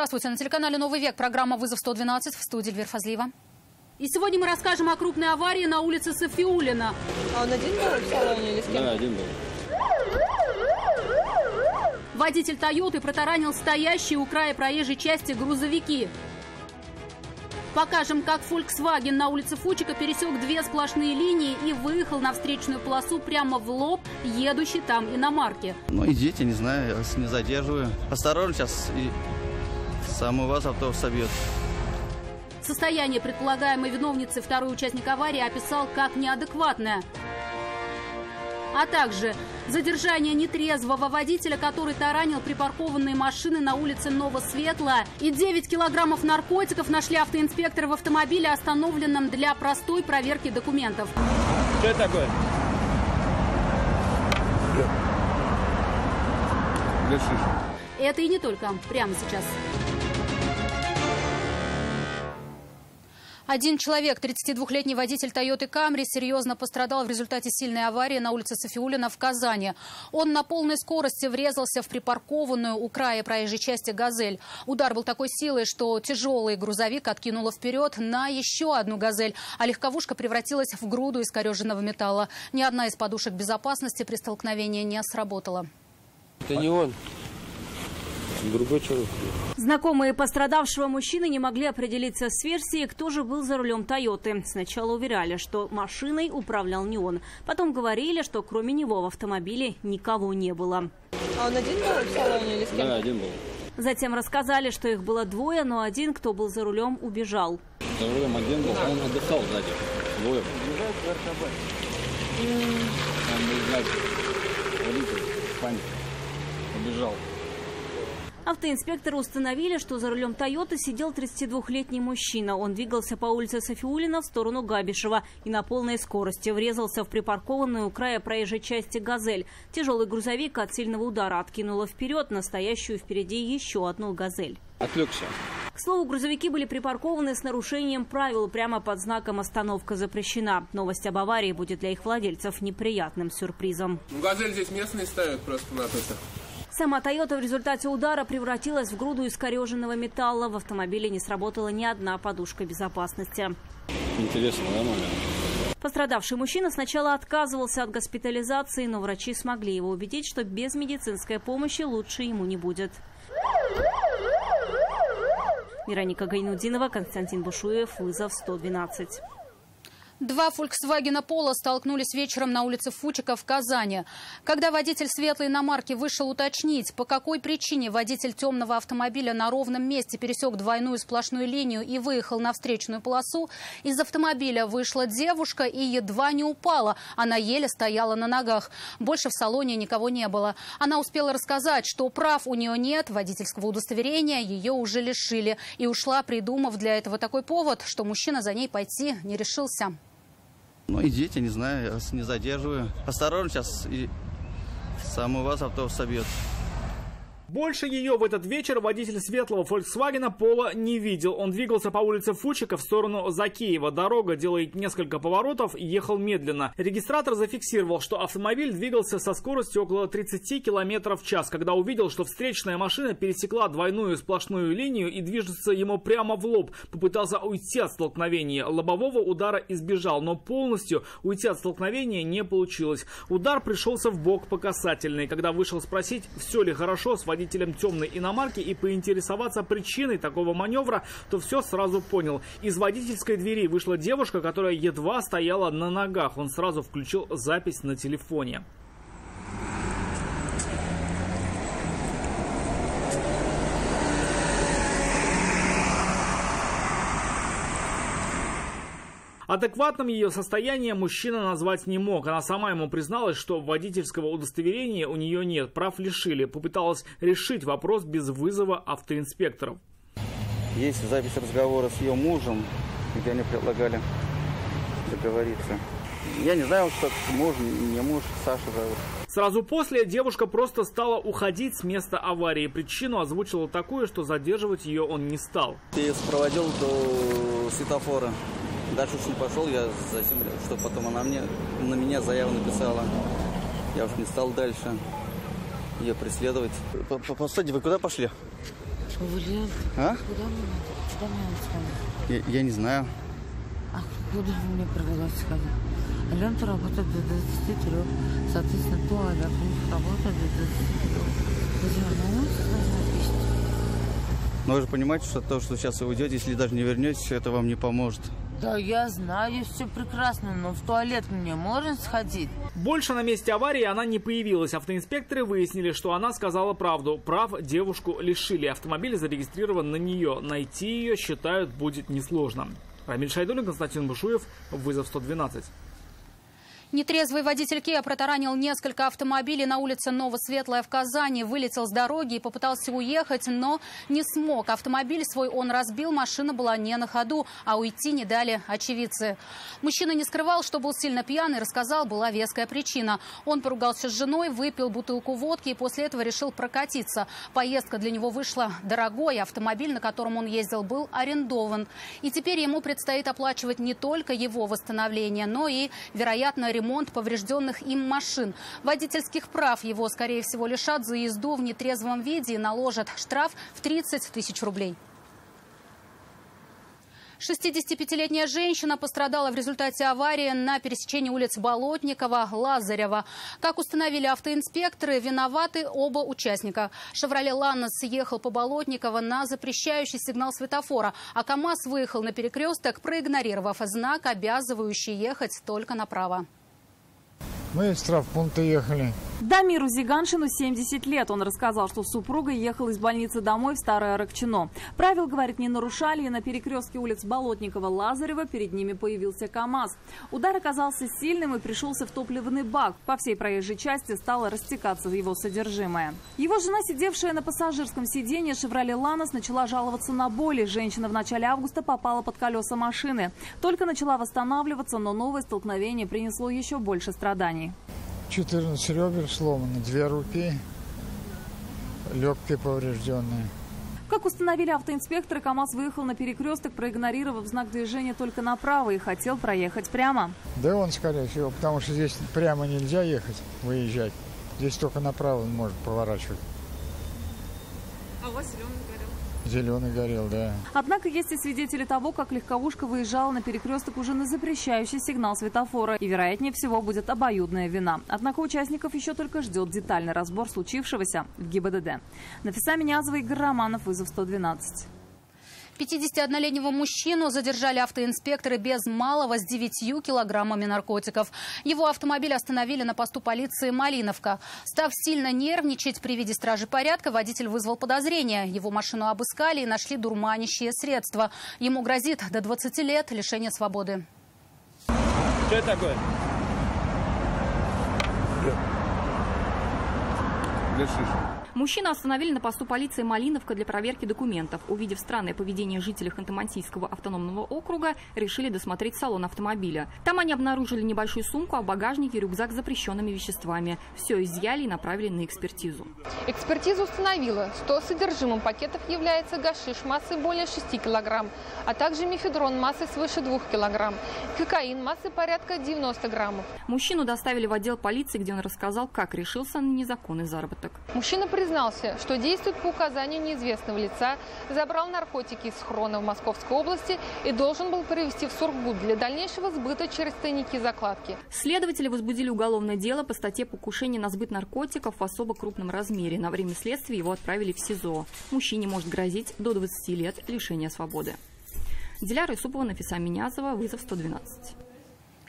Здравствуйте. На телеканале «Новый век» программа «Вызов 112», в студии Эльвира Фазлиева. И сегодня мы расскажем о крупной аварии на улице Сафиуллина. А он один был в салоне или с кем? Да, один был. Водитель «Тойоты» протаранил стоящие у края проезжей части грузовики. Покажем, как «Фольксваген» на улице Фучика пересек две сплошные линии и выехал на встречную полосу прямо в лоб едущей там иномарки. Ну, идите, не знаю, я вас не задерживаю. Осторожно, сейчас и сам у вас автобус собьет. Состояние предполагаемой виновницы второй участник аварии описал как неадекватное. А также задержание нетрезвого водителя, который таранил припаркованные машины на улице Новосветлая. И 9 килограммов наркотиков нашли автоинспекторы в автомобиле, остановленном для простой проверки документов. Что это такое? Для шишек. Это и не только. Прямо сейчас. Один человек, 32-летний водитель «Тойоты Камри», серьезно пострадал в результате сильной аварии на улице Сафиуллина в Казани. Он на полной скорости врезался в припаркованную у края проезжей части «Газель». Удар был такой силой, что тяжелый грузовик откинуло вперед на еще одну «Газель», а легковушка превратилась в груду искореженного металла. Ни одна из подушек безопасности при столкновении не сработала. Это не он. Другой человек. Знакомые пострадавшего мужчины не могли определиться с версией, кто же был за рулем «Тойоты». Сначала уверяли, что машиной управлял не он. Потом говорили, что кроме него в автомобиле никого не было. А он один был в салоне или с кем? Да, один был. Затем рассказали, что их было двое, но один, кто был за рулем, убежал. За рулем один был, он отдыхал сзади. Двое. Он был сзади. Водитель в панике. Убежал. Автоинспекторы установили, что за рулем «Тойоты» сидел 32-летний мужчина. Он двигался по улице Сафиуллина в сторону Габишева и на полной скорости врезался в припаркованную у края проезжей части «Газель». Тяжелый грузовик от сильного удара откинуло вперед на стоящую впереди еще одну «Газель». Отвлекся. К слову, грузовики были припаркованы с нарушением правил прямо под знаком «Остановка запрещена». Новость об аварии будет для их владельцев неприятным сюрпризом. «Газель» здесь местные ставят просто-напросто. Сама «Тойота» в результате удара превратилась в груду искореженного металла. В автомобиле не сработала ни одна подушка безопасности. Интересно, нормально. Пострадавший мужчина сначала отказывался от госпитализации, но врачи смогли его убедить, что без медицинской помощи лучше ему не будет. Вероника Гайнудинова, Константин Бушуев, «Вызов 112». Два «Фольксвагена Поло» столкнулись вечером на улице Фучика в Казани. Когда водитель светлой иномарки вышел уточнить, по какой причине водитель темного автомобиля на ровном месте пересек двойную сплошную линию и выехал на встречную полосу, из автомобиля вышла девушка и едва не упала. Она еле стояла на ногах. Больше в салоне никого не было. Она успела рассказать, что прав у нее нет, водительского удостоверения ее уже лишили. И ушла, придумав для этого такой повод, что мужчина за ней пойти не решился. Ну, идите, не знаю, я вас не задерживаю. Осторожно, сейчас и сам у вас автобус собьет. Больше ее в этот вечер водитель светлого «Фольксвагена Поло» не видел. Он двигался по улице Фучика в сторону Закеева. Дорога делает несколько поворотов и ехал медленно. Регистратор зафиксировал, что автомобиль двигался со скоростью около 30 км в час, когда увидел, что встречная машина пересекла двойную сплошную линию и движется ему прямо в лоб. Попытался уйти от столкновения. Лобового удара избежал, но полностью уйти от столкновения не получилось. Удар пришелся в бок по касательной. Когда вышел спросить, все ли хорошо с водителем темной иномарки и поинтересоваться причиной такого маневра, то все сразу понял. Из водительской двери вышла девушка, которая едва стояла на ногах. Он сразу включил запись на телефоне. Адекватным ее состояние мужчина назвать не мог. Она сама ему призналась, что водительского удостоверения у нее нет, прав лишили. Попыталась решить вопрос без вызова автоинспекторов. Есть запись разговора с ее мужем, где они предлагали договориться. Я не знаю, что муж, не муж, Саша зовут. Сразу после девушка просто стала уходить с места аварии. Причину озвучила такую, что задерживать ее он не стал. Я ее сопроводил до светофора. Дальше уж не пошел, я затем, что потом она на меня заяву написала. Я уж не стал дальше ее преследовать. Постойте, вы куда пошли? Вариант. А? Куда мне надо? Куда мне надо сходить? Я не знаю. А куда вы мне предлагаете сходить? Лента работает до 23. Соответственно, туалет у них работает до 23. Где на улице написано? Но вы же понимаете, что то, что сейчас вы уйдете, если даже не вернетесь, это вам не поможет. Да я знаю, все прекрасно, но в туалет мне можно сходить? Больше на месте аварии она не появилась. Автоинспекторы выяснили, что она сказала правду. Прав девушку лишили. Автомобиль зарегистрирован на нее. Найти ее, считают, будет несложно. Рамиль Шайдуллин, Константин Бушуев. Вызов 112. Нетрезвый водитель Kia протаранил несколько автомобилей на улице Новосветлая в Казани. Вылетел с дороги и попытался уехать, но не смог. Автомобиль свой он разбил, машина была не на ходу, а уйти не дали очевидцы. Мужчина не скрывал, что был сильно пьяный, рассказал, была веская причина. Он поругался с женой, выпил бутылку водки и после этого решил прокатиться. Поездка для него вышла дорогой, автомобиль, на котором он ездил, был арендован. И теперь ему предстоит оплачивать не только его восстановление, но и, вероятно, ремонт поврежденных им машин. Водительских прав его, скорее всего, лишат за езду в нетрезвом виде и наложат штраф в 30 тысяч рублей. 65-летняя женщина пострадала в результате аварии на пересечении улиц Болотникова-Лазарева. Как установили автоинспекторы, виноваты оба участника. «Шевроле Ланос» ехал по Болотниково на запрещающий сигнал светофора, а КАМАЗ выехал на перекресток, проигнорировав знак, обязывающий ехать только направо. Мы из штрафпункта ехали. Дамиру Зиганшину 70 лет. Он рассказал, что супруга ехала из больницы домой в Старое Аракчино. Правил, говорит, не нарушали, и на перекрестке улиц Болотникова-Лазарева перед ними появился КАМАЗ. Удар оказался сильным и пришелся в топливный бак. По всей проезжей части стало растекаться его содержимое. Его жена, сидевшая на пассажирском сиденье «Шевроле Ланос», начала жаловаться на боли. Женщина в начале августа попала под колеса машины. Только начала восстанавливаться, но новое столкновение принесло еще больше страданий. 14 ребер сломаны, 2 руки, легкие поврежденные. Как установили автоинспекторы, КАМАЗ выехал на перекресток, проигнорировав знак движения только направо и хотел проехать прямо. Да он, скорее всего, потому что здесь прямо нельзя ехать, выезжать. Здесь только направо он может поворачивать. А у вас зеленый горел? Зеленый горел, да. Однако есть и свидетели того, как легковушка выезжала на перекресток уже на запрещающий сигнал светофора. И, вероятнее всего, будет обоюдная вина. Однако участников еще только ждет детальный разбор случившегося в ГИБДД. Нафиса Минязова, Игорь Романов, вызов 112. 51-летнего мужчину задержали автоинспекторы без малого с 9 килограммами наркотиков. Его автомобиль остановили на посту полиции Малиновка. Став сильно нервничать при виде стражи порядка, водитель вызвал подозрения. Его машину обыскали и нашли дурманящие средства. Ему грозит до 20 лет лишения свободы. Что это такое? Гашиш. Мужчину остановили на посту полиции Малиновка для проверки документов. Увидев странное поведение жителей Ханты-Мансийского автономного округа, решили досмотреть салон автомобиля. Там они обнаружили небольшую сумку, а в багажнике рюкзак с запрещенными веществами. Все изъяли и направили на экспертизу. Экспертиза установила, что содержимым пакетов является гашиш массой более 6 килограмм, а также мефедрон массой свыше 2 килограмм, кокаин массой порядка 90 граммов. Мужчину доставили в отдел полиции, где он рассказал, как решился на незаконный заработок. Мужчина признался, что действует по указанию неизвестного лица, забрал наркотики из схрона в Московской области и должен был перевезти в Сургут для дальнейшего сбыта через тайники-закладки. Следователи возбудили уголовное дело по статье «Покушение на сбыт наркотиков в особо крупном размере». На время следствия его отправили в СИЗО. Мужчине может грозить до 20 лет лишения свободы. Диляра Исупова, Нафиса Минязова, вызов 112.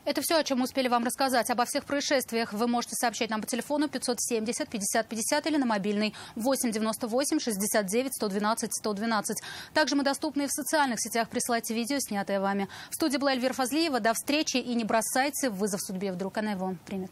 Это все, о чем мы успели вам рассказать. Обо всех происшествиях вы можете сообщать нам по телефону 570 50 50 или на мобильный 8 98 69 112 112. Также мы доступны и в социальных сетях. Присылайте видео, снятое вами. В студии была Эльвира Фазлиева. До встречи и не бросайте вызов судьбе. Вдруг она его примет.